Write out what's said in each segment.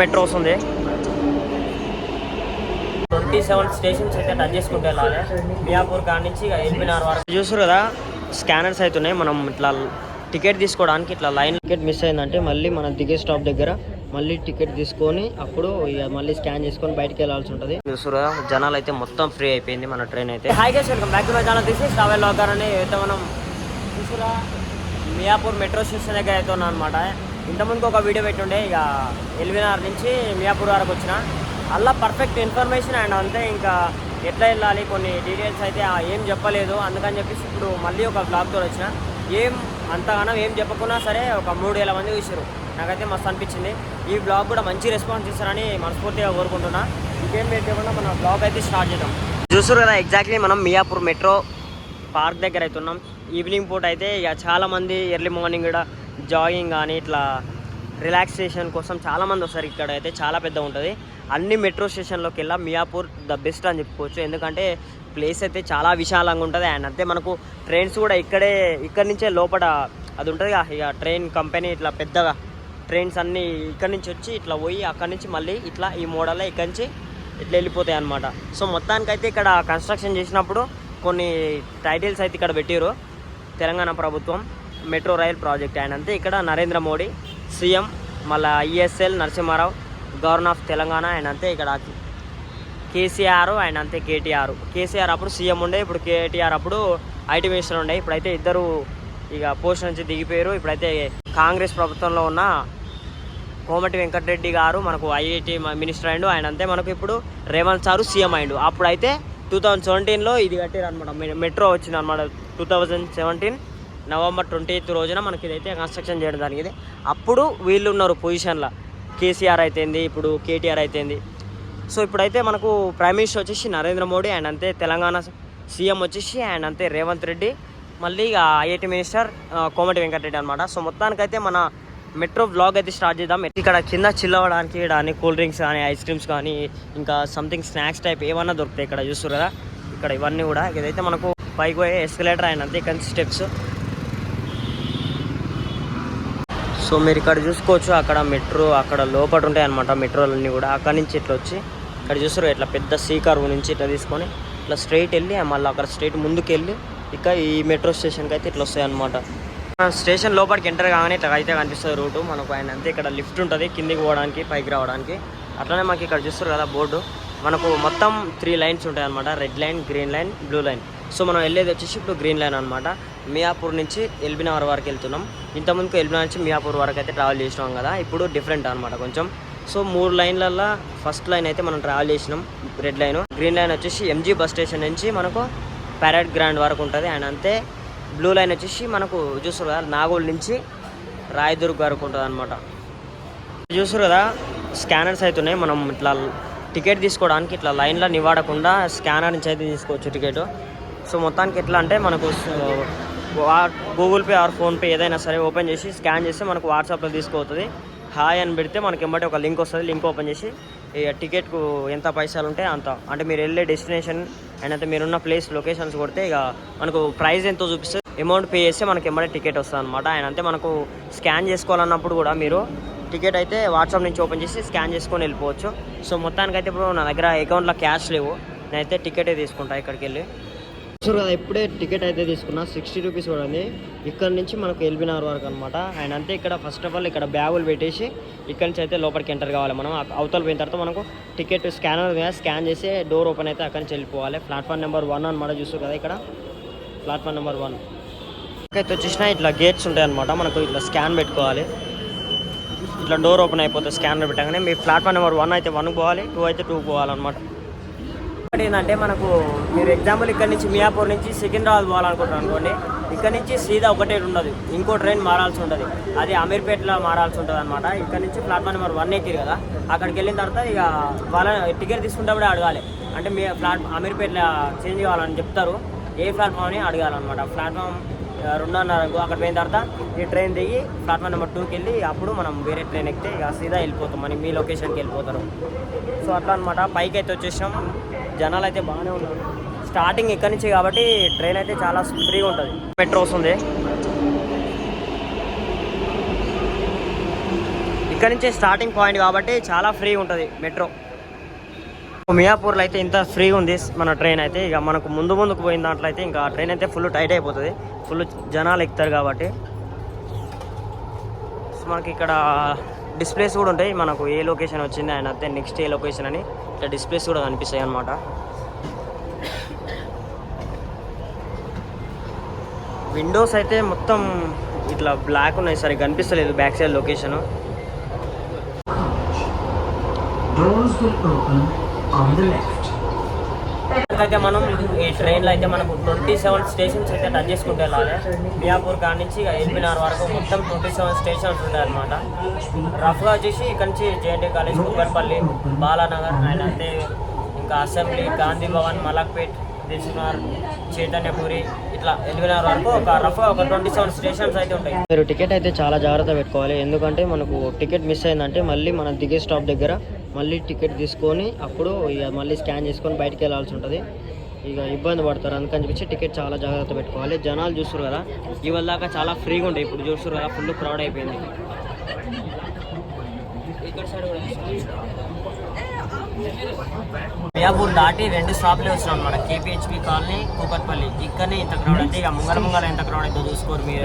Metro వస్తుంది. 27 stations అయితే touch చేసుకుంటే వెళ్ళాలి. మియాపూర్ కాడ నుంచి ఎల్బీనగర్ వరకు చూసారు కదా, స్కానర్స్ అవుతున్నాయి. మనం ఇట్లా టికెట్ తీసుకోవడానికి ఇట్లా లైన్ టికెట్ మిస్ అయిందంటే మళ్ళీ మనం దిగే స్టాప్ దగ్గర మళ్ళీ టికెట్ తీసుకొని అప్పుడు మళ్ళీ స్కాన్ చేసుకొని బయటకు వెళ్ళాల్సి ఉంటుంది. చూసారు కదా, జనాలు అయితే మొత్తం ఫ్రీ అయిపోయింది మన ట్రైన్ అయితే. Hi guys, welcome back to my channel. This is travel vlogger అని అయితే మనం చూసారా మియాపూర్ మెట్రో స్టేషన్ దగ్గర అయితే ఉన్నాం అనమాట. ఇంతకుముందుకు ఒక వీడియో పెట్టుండే, ఇక ఎల్బీనగర్ నుంచి మియాపూర్ వరకు వచ్చిన అలా పర్ఫెక్ట్ ఇన్ఫర్మేషన్ అండ్ అంతే. ఇంకా ఎట్లా వెళ్ళాలి కొన్ని డీటెయిల్స్ అయితే ఏం చెప్పలేదు. అందుకని చెప్పేసి ఇప్పుడు మళ్ళీ ఒక బ్లాగ్తో వచ్చిన. ఏం అంతగానో ఏం చెప్పకున్నా సరే ఒక 3,000 మంది చూసారు. నాకైతే మస్తు అనిపించింది. ఈ బ్లాగ్ కూడా మంచి రెస్పాన్స్ ఇస్తారని మనస్ఫూర్తిగా కోరుకుంటున్నా. ఇంకేం పెట్టకుండా మన బ్లాగ్ అయితే స్టార్ట్ చేద్దాం. చూసారు కదా, ఎగ్జాక్ట్లీ మనం మియాపూర్ మెట్రో పార్క్ దగ్గర అయితే ఉన్నాం. ఈవినింగ్ పూట అయితే ఇక చాలామంది ఎర్లీ మార్నింగ్ కూడా జాగింగ్ కానీ ఇట్లా రిలాక్సేషన్ కోసం చాలామంది వస్తారు. ఇక్కడ అయితే చాలా పెద్ద ఉంటుంది. అన్ని మెట్రో స్టేషన్లోకి వెళ్ళా మియాపూర్ ద బెస్ట్ అని చెప్పుకోవచ్చు. ఎందుకంటే ప్లేస్ అయితే చాలా విశాలంగా ఉంటుంది. అండ్ అంతే మనకు ట్రైన్స్ కూడా ఇక్కడి నుంచే లోపల అది ఉంటుంది. ఇక ట్రైన్ కంపెనీ ఇట్లా పెద్దగా ట్రైన్స్ అన్నీ ఇక్కడి నుంచి వచ్చి ఇట్లా పోయి అక్కడి నుంచి మళ్ళీ ఇట్లా ఈ మోడల్లో ఇక్కడి నుంచి ఇట్లా వెళ్ళిపోతాయి అన్నమాట. సో మొత్తానికైతే ఇక్కడ కన్స్ట్రక్షన్ చేసినప్పుడు కొన్ని టైటిల్స్ అయితే ఇక్కడ పెట్టారు. తెలంగాణ ప్రభుత్వం మెట్రో రైల్ ప్రాజెక్ట్ అండ్ అంతే. ఇక్కడ నరేంద్ర మోడీ సీఎం, మళ్ళీ ESL Narasimharao governor of Telangana and అంతే. ఇక్కడ కేసీఆర్ అండ్ అంతే కేటీఆర్. కేసీఆర్ అప్పుడు సీఎం ఉండే, ఇప్పుడు కేటీఆర్ అప్పుడు ఐటీ మినిస్టర్ ఉండే. ఇప్పుడైతే ఇద్దరు ఇక పోస్ట్ నుంచి దిగిపోయారు. ఇప్పుడైతే కాంగ్రెస్ ప్రభుత్వంలో ఉన్న కోమటి వెంకటరెడ్డి గారు మనకు ఐఐటీ మినిస్టర్ అయిండు. ఆయన అంతే మనకు ఇప్పుడు రేవంత్ సారు సీఎం అయిండు. అప్పుడైతే 2017లో ఇది కట్టారు అనమాట, మెట్రో వచ్చింది అనమాట. 2017 నవంబర్ 28 రోజున మనకి ఇదైతే కన్స్ట్రక్షన్ చేయడం జరిగింది. అప్పుడు వీళ్ళు ఉన్నారు పొజిషన్లో, కేసీఆర్ అయితేంది, ఇప్పుడు కేటీఆర్ అయితేంది. సో ఇప్పుడైతే మనకు ప్రైమ్ మినిస్టర్ వచ్చేసి నరేంద్ర మోడీ అండ్ అంతే. తెలంగాణ సీఎం వచ్చేసి అండ్ అంతే రేవంత్ రెడ్డి. మళ్ళీ ఇక ఐఐటీ మినిస్టర్ కోమటి వెంకటరెడ్డి అనమాట. సో మొత్తానికైతే మన మెట్రో బ్లాగ్ అయితే స్టార్ట్ చేద్దాం. ఇక్కడ కింద చిల్ అవ్వడానికి కానీ కూల్ డ్రింక్స్ కానీ ఐస్ క్రీమ్స్ కానీ ఇంకా సంథింగ్ స్నాక్స్ టైప్ ఏమన్నా దొరుకుతాయి ఇక్కడ. చూస్తారు కదా, ఇక్కడ ఇవన్నీ కూడా. ఇదైతే మనకు పైకి పోయే ఎస్కలేటర్ అయిన అంతే, ఇక్కడ స్టెప్స్. సో మీరు ఇక్కడ చూసుకోవచ్చు, అక్కడ మెట్రో అక్కడ లోపల ఉంటాయి అనమాట మెట్రోలన్నీ కూడా. అక్కడ నుంచి ఇట్లా వచ్చి ఇక్కడ చూస్తారు, ఇట్లా పెద్ద సీకార్ నుంచి ఇట్లా తీసుకొని ఇట్లా స్ట్రైట్ వెళ్ళి మళ్ళీ అక్కడ స్ట్రైట్ ముందుకు వెళ్ళి ఇక ఈ మెట్రో స్టేషన్కి అయితే ఇట్లా వస్తాయి అనమాట. స్టేషన్ లోపలికి ఎంటర్ కాగానే ఇట్లా అయితే కనిపిస్తుంది రూటు మనకు. ఆయన అంతే ఇక్కడ లిఫ్ట్ ఉంటుంది కిందికి పోవడానికి పైకి రావడానికి. అట్లనే మాకు ఇక్కడ చూస్తారు కదా బోర్డు, మనకు మొత్తం 3 లైన్స్ ఉంటాయి అనమాట. Red line, green line, blue line. So మనం వెళ్ళేది వచ్చేసి ఇప్పుడు గ్రీన్ లైన్ అనమాట. మియాపూర్ నుంచి ఎల్బీనగర్ వరకు వెళ్తున్నాం. ఇంతకుముందుకు ఎల్బీనగర్ నుంచి మియాపూర్ వరకు అయితే ట్రావెల్ చేసినాం కదా, ఇప్పుడు డిఫరెంట్ అనమాట కొంచెం. సో 3 లైన్లలో ఫస్ట్ లైన్ అయితే మనం ట్రావెల్ చేసినాం, రెడ్ లైన్. గ్రీన్ లైన్ వచ్చేసి ఎంజీ బస్ స్టేషన్ నుంచి మనకు ప్యారెడ్ గ్రాండ్ వరకు ఉంటుంది. అండ్ అంతే బ్లూ లైన్ వచ్చేసి మనకు చూస్తారు కదా నాగోల్ నుంచి రాయదుర్గ్ వరకు ఉంటుంది అనమాట. చూస్తారు కదా, స్కానర్స్ అవుతున్నాయి. మనం ఇట్లా టికెట్ తీసుకోవడానికి ఇట్లా లైన్లో నివాడకుండా స్కానర్ నుంచి అయితే తీసుకోవచ్చు టికెట్. సో మొత్తానికి ఎట్లా అంటే మనకు గూగుల్ పే ఆర్ ఫోన్పే ఏదైనా సరే ఓపెన్ చేసి స్కాన్ చేస్తే మనకు వాట్సాప్లో తీసుకుపోతుంది. హాయ్ అని పెడితే మనకి వెంబడి ఒక లింక్ వస్తుంది. లింక్ ఓపెన్ చేసి టికెట్కు ఎంత పైసలు ఉంటే అంత, అంటే మీరు వెళ్ళే డెస్టినేషన్ అండ్ అయితే మీరున్న ప్లేస్ లొకేషన్స్ కొడితే ఇక మనకు ప్రైస్ ఎంతో చూపిస్తే అమౌంట్ పే చేస్తే మనకి వెంబడి టికెట్ వస్తుంది అనమాట. అండ్ అంతే మనకు స్కాన్ చేసుకోవాలన్నప్పుడు కూడా మీరు టికెట్ అయితే వాట్సాప్ నుంచి ఓపెన్ చేసి స్కాన్ చేసుకొని వెళ్ళిపోవచ్చు. సో మొత్తానికైతే ఇప్పుడు నా దగ్గర అకౌంట్లో క్యాష్ లేవు, నేనైతే టికెటే తీసుకుంటాను ఇక్కడికి వెళ్ళి. చూసారు కదా, ఇప్పుడే టికెట్ అయితే తీసుకున్నా. 60 రూపీస్ కూడా ఉంది. ఇక్కడ నుంచి మనకు ఎల్బీనగర్ వరకు అనమాట. అండ్ అంతే ఇక్కడ ఫస్ట్ ఆఫ్ ఆల్ ఇక్కడ బ్యాగులు పెట్టేసి ఇక్కడ నుంచి అయితే లోపలికి ఎంటర్ కావాలి. మనం అవతల పోయిన తర్వాత మనకు టికెట్ స్కానర్ మీద స్కాన్ చేసి డోర్ ఓపెన్ అయితే అక్కడి నుంచి వెళ్ళిపోవాలి. ప్లాట్ఫామ్ నెంబర్ 1 అనమాట. చూస్తారు కదా, ఇక్కడ ప్లాట్ఫామ్ నెంబర్ 1 అయితే వచ్చేసిన ఇట్లా గేట్స్ ఉంటాయి అనమాట. మనకు ఇట్లా స్కాన్ పెట్టుకోవాలి. ఇట్లా డోర్ ఓపెన్ అయిపోతుంది స్కానర్ పెట్టగానే. మీ ప్లాట్ఫామ్ నెంబర్ 1 అయితే 1 పోవాలి, 2 అయితే 2 పోవాలన్నమాట. ఒకటి ఏంటంటే మనకు మీరు ఎగ్జాంపుల్ ఇక్కడ నుంచి మియాపూర్ నుంచి సికింద్రాబాద్ పోవాలనుకుంటారు అనుకోండి, ఇక్కడ నుంచి సీదా ఒకటే ఉండదు, ఇంకో ట్రైన్ మారాల్సి ఉంటుంది. అది అమీర్పేటలో మారాల్సి ఉంటుంది అనమాట. ఇక్కడ నుంచి ప్లాట్ఫామ్ నెంబర్ 1 ఎక్కిరు కదా, అక్కడికి వెళ్ళిన తర్వాత ఇక వాళ్ళ టికెట్ తీసుకుంటే అడగాలి. అంటే మీ అమీర్పేటలో చేంజ్ కావాలని చెప్తారు, ఏ ప్లాట్ఫామ్ అని అడగాలన్నమాట. ప్లాట్ఫామ్ 2:30 అక్కడ పోయిన తర్వాత ఈ ట్రైన్ దిగి ప్లాట్ఫామ్ నెంబర్ 2కి వెళ్ళి అప్పుడు మనం వేరే ట్రైన్ ఎక్కితే ఇక సీదా వెళ్ళిపోతాం, మనం మీ లొకేషన్కి వెళ్ళిపోతారు. సో అట్లా అనమాట. పైకి అయితే వచ్చేసాం, జనాలు అయితే బాగానే ఉన్నారు. స్టార్టింగ్ ఇక్కడి నుంచి కాబట్టి ట్రైన్ అయితే చాలా ఫ్రీగా ఉంటుంది. మెట్రో వస్తుంది. ఇక్కడ నుంచే స్టార్టింగ్ పాయింట్ కాబట్టి చాలా ఫ్రీగా ఉంటుంది మెట్రో. మియాపూర్లో అయితే ఇంత ఫ్రీగా ఉంది మన ట్రైన్ అయితే. ఇక మనకు ముందుకు పోయిన దాంట్లో అయితే ఇంకా ట్రైన్ అయితే ఫుల్ టైట్ అయిపోతుంది, ఫుల్ జనాలు ఎక్కుతారు కాబట్టి. మనకి ఇక్కడ డిస్ప్లేస్ కూడా ఉంటాయి, మనకు ఏ లొకేషన్ వచ్చింది ఆయన అయితే నెక్స్ట్ ఏ లొకేషన్ అని ఇట్లా డిస్ప్లేస్ కూడా కనిపిస్తాయి అన్నమాట. విండోస్ అయితే మొత్తం ఇట్లా బ్లాక్ ఉన్నాయి, సరిగ్గా కనిపిస్తలేదు బ్యాక్ సైడ్ లొకేషన్. అయితే మనం ఈ ట్రైన్లో అయితే మనకు 27 స్టేషన్స్ అయితే టచ్ చేసుకుంటూ వెళ్ళాలి. మియాపూర్ కాడ నుంచి ఎల్బీనగర్ వరకు మొత్తం 27 స్టేషన్స్ ఉంటాయి అనమాట. రఫ్గా వచ్చేసి ఇక్కడ నుంచి JNT college, Kukatpally, Balanagar and అంటే ఇంకా అసెంబ్లీ, గాంధీ భవన్, మలక్పేట్, దిల్సుఖ్నగర్, చైతన్యపురి ఇట్లా ఎల్బీనగర్ వరకు ఒక రఫ్గా ఒక 27 స్టేషన్స్ అయితే ఉంటాయి. మీరు టికెట్ అయితే చాలా జాగ్రత్త పెట్టుకోవాలి, ఎందుకంటే మనకు టికెట్ మిస్ అయిందంటే మళ్ళీ మనం దిగే స్టాప్ దగ్గర మళ్ళీ టికెట్ తీసుకొని అప్పుడు ఇక మళ్ళీ స్కాన్ చేసుకొని బయటికి వెళ్ళాల్సి ఉంటుంది. ఇక ఇబ్బంది పడతారు, అందుకని చెప్పి టికెట్ చాలా జాగ్రత్త పెట్టుకోవాలి. జనాలు చూస్తారు కదా, ఇవాళ దాకా చాలా ఫ్రీగా ఉంటాయి, ఇప్పుడు చూస్తారు కదా ఫుల్ క్రౌడ్ అయిపోయింది. ఇక్కడ సైడ్ కూడా మియాపూర్ దాటి 2 స్టాప్లే వచ్చినాం అనమాట, కేపీహెచ్పి కాలనీ, కూకట్పల్లి. ఇక్కడనే ఇంత క్రౌడ్ అయితే ఇక ముంగల ఎంత క్రౌడ్ అయితే చూసుకోరు మీరు.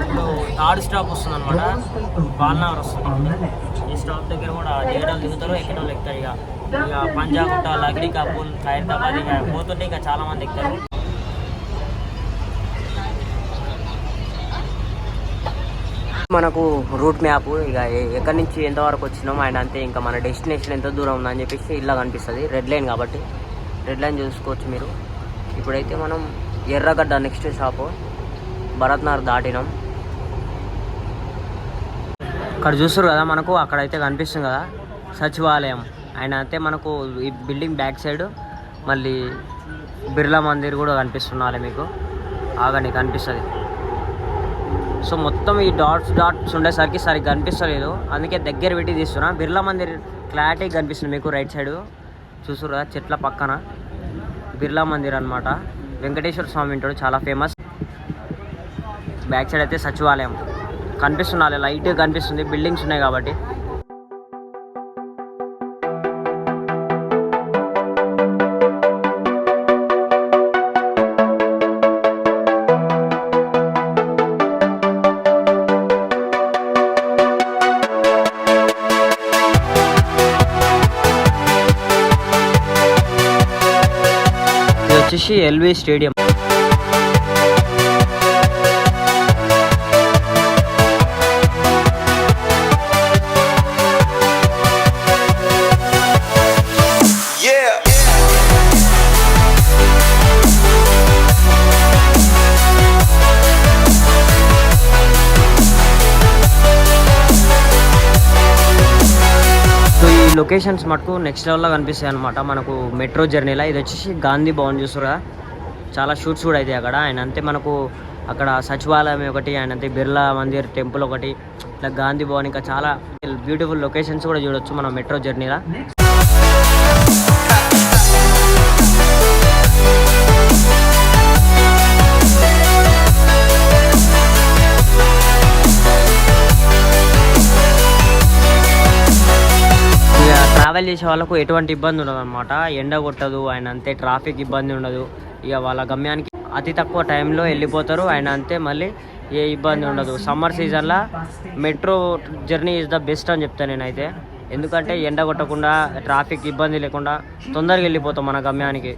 ఇప్పుడు 3rd స్టాప్ వస్తుంది అనమాట, బాలనగర్ వస్తుంది. ఈ స్టాప్ దగ్గర కూడా దిగడాలు దిగుతారు, ఎక్కడోళ్ళు ఎక్కుతారు. ఇక పంజాగుట్ట, లగ్డి, కపూల్, ఖైరతాబాద్ ఇక పోతుంటే ఇక చాలా మంది ఎక్కుతారు. మనకు రూట్ మ్యాప్ ఇక ఎక్కడి నుంచి ఎంతవరకు వచ్చినాం అండ్ అంతే ఇంకా మన డెస్టినేషన్ ఎంత దూరం ఉందని చెప్పేసి ఇలా కనిపిస్తుంది. రెడ్ లైన్ కాబట్టి రెడ్ లైన్ చూసుకోవచ్చు మీరు. ఇప్పుడైతే మనం ఎర్రగడ్డ నెక్స్ట్ షాపు భరత్ నగర్ దాటినాం. ఇక్కడ చూస్తారు కదా మనకు అక్కడైతే కనిపిస్తుంది కదా సచివాలయం అండ్ అంతే మనకు ఈ బిల్డింగ్ బ్యాక్ సైడ్ మళ్ళీ బిర్లా మందిర్ కూడా కనిపిస్తున్నాలి మీకు. ఆగండి కనిపిస్తుంది. సో మొత్తం ఈ డాట్స్ ఉండేసరికి సరిగ్గా కనిపిస్తలేదు, అందుకే దగ్గర పెట్టి తీస్తున్నా. బిర్లా మందిర్ క్లారిటీ కనిపిస్తుంది మీకు రైట్ సైడ్ చూసారు కదా, చెట్ల పక్కన బిర్లా మందిర్ అనమాట. వెంకటేశ్వర స్వామి ఉంటాడు, చాలా ఫేమస్. బ్యాక్ సైడ్ అయితే సచివాలయం కనిపిస్తున్నాలి, లైట్గా కనిపిస్తుంది, బిల్డింగ్స్ ఉన్నాయి కాబట్టి. వచ్చేసి ఎల్వి స్టేడియం. లొకేషన్స్ మటుకు నెక్స్ట్ లెవెల్లో కనిపిస్తాయి అనమాట మనకు మెట్రో జర్నీలో. ఇది వచ్చేసి గాంధీ భవన్ చూసారా, చాలా షూట్స్ కూడా అయితే అక్కడ. అండ్ అంతే మనకు అక్కడ సచివాలయం ఒకటి అండ్ అంతే బిర్లా మందిర్ టెంపుల్ ఒకటి, ఇట్లా గాంధీ భవన్, ఇంకా చాలా బ్యూటిఫుల్ లొకేషన్స్ కూడా చూడొచ్చు మనం మెట్రో జర్నీలో. ట్రావెల్ చేసే వాళ్ళకు ఎటువంటి ఇబ్బంది ఉండదు అనమాట, ఎండ కొట్టదు అండ్ అంతే ట్రాఫిక్ ఇబ్బంది ఉండదు. ఇక వాళ్ళ గమ్యానికి అతి తక్కువ టైంలో వెళ్ళిపోతారు అండ్ అంతే మళ్ళీ ఏ ఇబ్బంది ఉండదు. సమ్మర్ సీజన్లో metro journey is the best అని చెప్తాను నేనైతే, ఎందుకంటే ఎండ కొట్టకుండా ట్రాఫిక్ ఇబ్బంది లేకుండా తొందరగా వెళ్ళిపోతాం మన గమ్యానికి.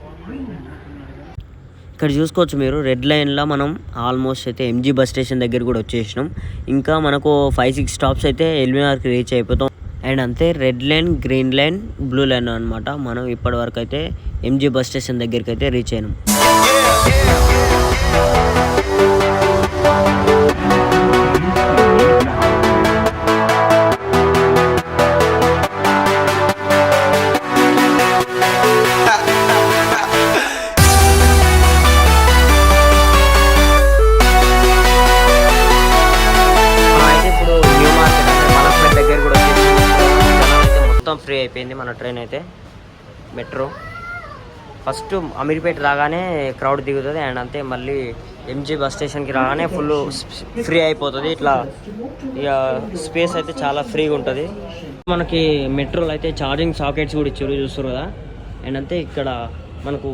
ఇక్కడ చూసుకోవచ్చు మీరు రెడ్ లైన్లో మనం ఆల్మోస్ట్ అయితే ఎంజీ బస్ స్టేషన్ దగ్గర కూడా వచ్చేసినాం. ఇంకా మనకు 5-6 స్టాప్స్ అయితే ఎల్బీనగర్కి రీచ్ అయిపోతాం. అండ్ అంతే red line, green line, blue line అనమాట. మనం ఇప్పటి వరకు అయితే ఎంజీ బస్ స్టేషన్ దగ్గరికి అయితే రీచ్ అయినాం. ఫ్రీ అయిపోయింది మన ట్రైన్ అయితే మెట్రో. ఫస్ట్ అమీర్పేట రాగానే క్రౌడ్ దిగుతుంది అండ్ అంతే మళ్ళీ ఎంజీ బస్ స్టేషన్కి రాగానే ఫుల్ ఫ్రీ అయిపోతుంది. ఇట్లా ఇక స్పేస్ అయితే చాలా ఫ్రీగా ఉంటుంది. మనకి మెట్రోలో అయితే ఛార్జింగ్ సాకెట్స్ కూడా ఇచ్చారు చూస్తారు కదా. అండ్ అంతే ఇక్కడ మనకు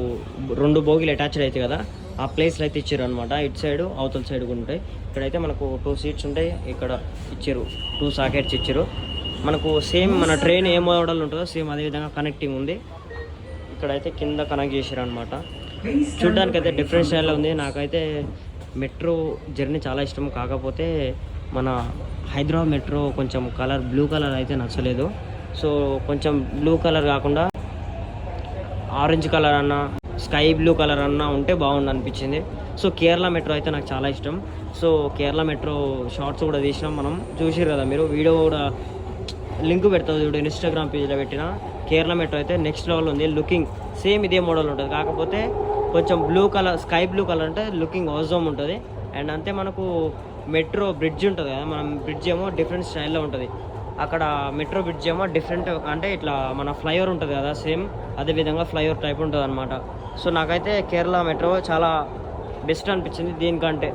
2 బోగీలు అటాచ్డ్ అవుతాయి కదా, ఆ ప్లేస్లో అయితే ఇచ్చారు అనమాట. ఇటు సైడ్ అవతల సైడ్ కూడా ఉంటాయి. ఇక్కడైతే మనకు 2 సీట్స్ ఉంటాయి. ఇక్కడ ఇచ్చారు 2 సాకెట్స్ ఇచ్చారు. మనకు సేమ్ మన ట్రైన్ ఏ మోడల్ ఉంటుందో సేమ్ అదేవిధంగా కనెక్టింగ్ ఉంది. ఇక్కడైతే కింద కనెక్ట్ చేశారు అనమాట. చూడడానికి అయితే డిఫరెంట్ స్టైల్లో ఉంది. నాకైతే మెట్రో జర్నీ చాలా ఇష్టం. కాకపోతే మన హైదరాబాద్ మెట్రో కొంచెం కలర్ బ్లూ కలర్ అయితే నచ్చలేదు. సో కొంచెం బ్లూ కలర్ కాకుండా ఆరెంజ్ కలర్ అన్న స్కై బ్లూ కలర్ అన్న ఉంటే బాగుండు అనిపించింది. సో కేరళ మెట్రో అయితే నాకు చాలా ఇష్టం. సో కేరళ మెట్రో షార్ట్స్ కూడా తీసినాం మనం, చూసిరు కదా మీరు. వీడియో కూడా లింక్ పెడతావు చూడు, ఇన్స్టాగ్రామ్ పేజ్లో పెట్టిన. కేరళ మెట్రో అయితే నెక్స్ట్ లెవెల్ ఉంది. లుకింగ్ సేమ్ ఇదే మోడల్ ఉంటుంది, కాకపోతే కొంచెం blue colour sky blue colour అంటే లుకింగ్ ఆసమ్ ఉంటుంది. అండ్ అంతే మనకు మెట్రో బ్రిడ్జ్ ఉంటుంది కదా, మనం బ్రిడ్జ్ ఏమో డిఫరెంట్ స్టైల్లో ఉంటుంది. అక్కడ మెట్రో బ్రిడ్జ్ ఏమో డిఫరెంట్ అంటే ఇట్లా మన ఫ్లైఓవర్ ఉంటుంది కదా, సేమ్ అదేవిధంగా ఫ్లైఓవర్ టైప్ ఉంటుంది అనమాట. సో నాకైతే కేరళ మెట్రో చాలా బెస్ట్ అనిపించింది దీనికంటే.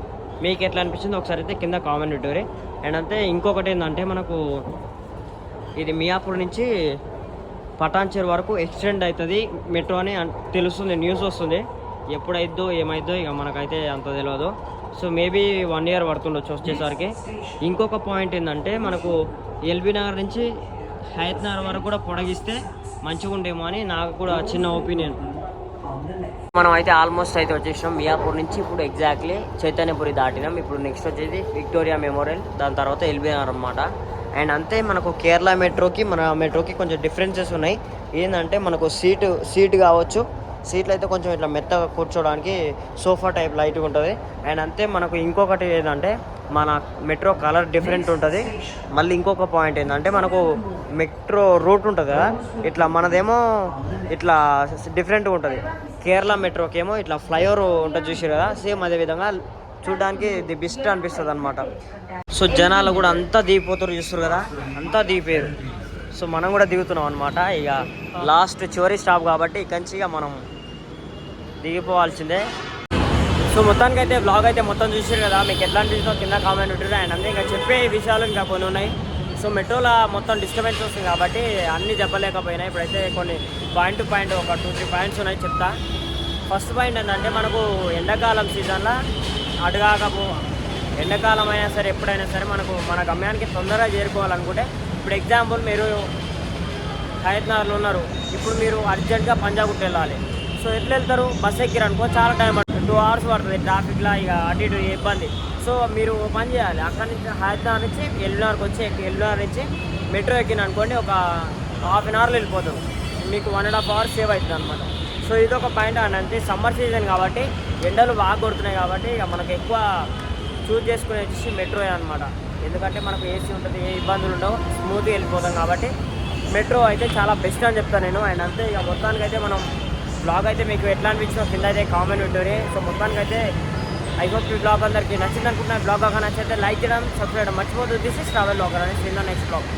మీకు ఎట్లా అనిపించింది ఒకసారి అయితే కింద కామెంట్ పెట్టారు. అండ్ అంతే ఇంకొకటి ఏంటంటే మనకు ఇది మియాపూర్ నుంచి పటాన్చేరు వరకు ఎక్స్టెండ్ అవుతుంది మెట్రో అని తెలుస్తుంది, న్యూస్ వస్తుంది. ఎప్పుడైద్దో ఏమైద్దో ఇక మనకైతే అంత తెలియదు. సో మేబీ 1 year పడుతుండొచ్చు వచ్చేసరికి. ఇంకొక పాయింట్ ఏంటంటే మనకు ఎల్బీ నగర్ నుంచి హయత్ నగర్ వరకు కూడా పొడిగిస్తే మంచిగా ఉండేమో అని నాకు కూడా చిన్న ఒపీనియన్. మనం అయితే ఆల్మోస్ట్ అయితే వచ్చేసినాం మియాపూర్ నుంచి. ఇప్పుడు ఎగ్జాక్ట్లీ చైతన్యపురి దాటినాం. ఇప్పుడు నెక్స్ట్ వచ్చేది విక్టోరియా మెమోరియల్, దాని తర్వాత ఎల్బీ నగర్ అనమాట. అండ్ అంతే మనకు కేరళ మెట్రోకి మన మెట్రోకి కొంచెం డిఫరెన్సెస్ ఉన్నాయి. ఏంటంటే మనకు సీట్ కావచ్చు, సీట్లు అయితే కొంచెం ఇట్లా మెత్తగా కూర్చోడానికి సోఫా టైప్ లైట్గా ఉంటుంది. అండ్ అంతే మనకు ఇంకొకటి ఏంటంటే మన మెట్రో కలర్ డిఫరెంట్ ఉంటుంది. మళ్ళీ ఇంకొక పాయింట్ ఏంటంటే మనకు మెట్రో రూట్ ఉంటుంది కదా, ఇట్లా మనదేమో ఇట్లా డిఫరెంట్గా ఉంటుంది. కేరళ మెట్రోకి ఏమో ఇట్లా ఫ్లైఓవర్ ఉంటుంది చూసారు కదా, సేమ్ అదేవిధంగా చూడడానికి ది బెస్ట్ అనిపిస్తుంది అనమాట. సో జనాలు కూడా అంతా దిగిపోతారు చూస్తారు కదా, అంతా దిగిపోయారు. సో మనం కూడా దిగుతున్నాం అనమాట. ఇక లాస్ట్ చివరి స్టాప్ కాబట్టి ఇక్కడి నుంచి ఇక మనం దిగిపోవాల్సిందే. సో మొత్తానికి అయితే బ్లాగ్ అయితే మొత్తం చూసారు కదా, మీకు ఎట్లా అనిపిస్తుందో కింద కామెంట్ ఉంటుంది. అండ్ అంతే ఇంకా చెప్పే విషయాలు ఇంకా కొన్ని ఉన్నాయి. సో మెట్రోలో మొత్తం డిస్టర్బెన్స్ వస్తుంది కాబట్టి అన్నీ చెప్పలేకపోయినా. ఇప్పుడైతే కొన్ని పాయింట్ టు పాయింట్ ఒక 2-3 పాయింట్స్ ఉన్నాయి చెప్తా. ఫస్ట్ పాయింట్ ఏంటంటే మనకు ఎండాకాలం సీజన్లో అడగాకపో ఎండాకాలం అయినా సరే ఎప్పుడైనా సరే మనకు మన గమ్యానికి తొందరగా చేరుకోవాలనుకుంటే, ఇప్పుడు ఎగ్జాంపుల్ మీరు హయత్ నగర్లో ఉన్నారు, ఇప్పుడు మీరు అర్జెంట్గా పంజాగుట్ట వెళ్ళాలి. సో ఎట్లా వెళ్తారు? బస్ ఎక్కిరనుకో చాలా టైం పడుతుంది, 2 hours పడుతుంది ట్రాఫిక్లో, ఇక అటు ఇటు ఇబ్బంది. సో మీరు పని చేయాలి, అక్కడి నుంచి హయత్ నగర్ నుంచి ఎల్బీనగర్కి వచ్చి ఎల్బీనగర్ నుంచి మెట్రో ఎక్కిన అనుకోండి ఒక 1/2 hourలో వెళ్ళిపోతారు. మీకు 1.5 hours సేవ్ అవుతుంది అనమాట. సో ఇది ఒక పాయింట్. అని అంతే సమ్మర్ సీజన్ కాబట్టి ఎండలు బాగా కొడుతున్నాయి కాబట్టి ఇక మనకు ఎక్కువ చూజ్ చేసుకుని వచ్చేసి మెట్రోయే అనమాట. ఎందుకంటే మనకు ఏసీ ఉంటుంది, ఏ ఇబ్బందులు ఉండవు, స్మూత్గా వెళ్ళిపోతాం కాబట్టి మెట్రో అయితే చాలా బెస్ట్ అని చెప్తాను నేను. అండ్ అంతే ఇక మొత్తానికైతే మనం బ్లాగ్ అయితే మీకు ఎట్లా అనిపించిందో కింద అయితే కామెంట్ ఉంటుంది. సో మొత్తానికైతే ఐ హోప్ ఈ బ్లాగ్ అందరికీ నచ్చింది అనుకుంటున్నాను. బ్లాగ్ ఒక నచ్చితే లైక్ చేయడం, సబ్స్క్రైబ్ చేయడం మర్చిపోతుంది. దిస్ ఇస్ ట్రావెల్ బ్లాగర్ అని నెక్స్ట్ బ్లాగ్.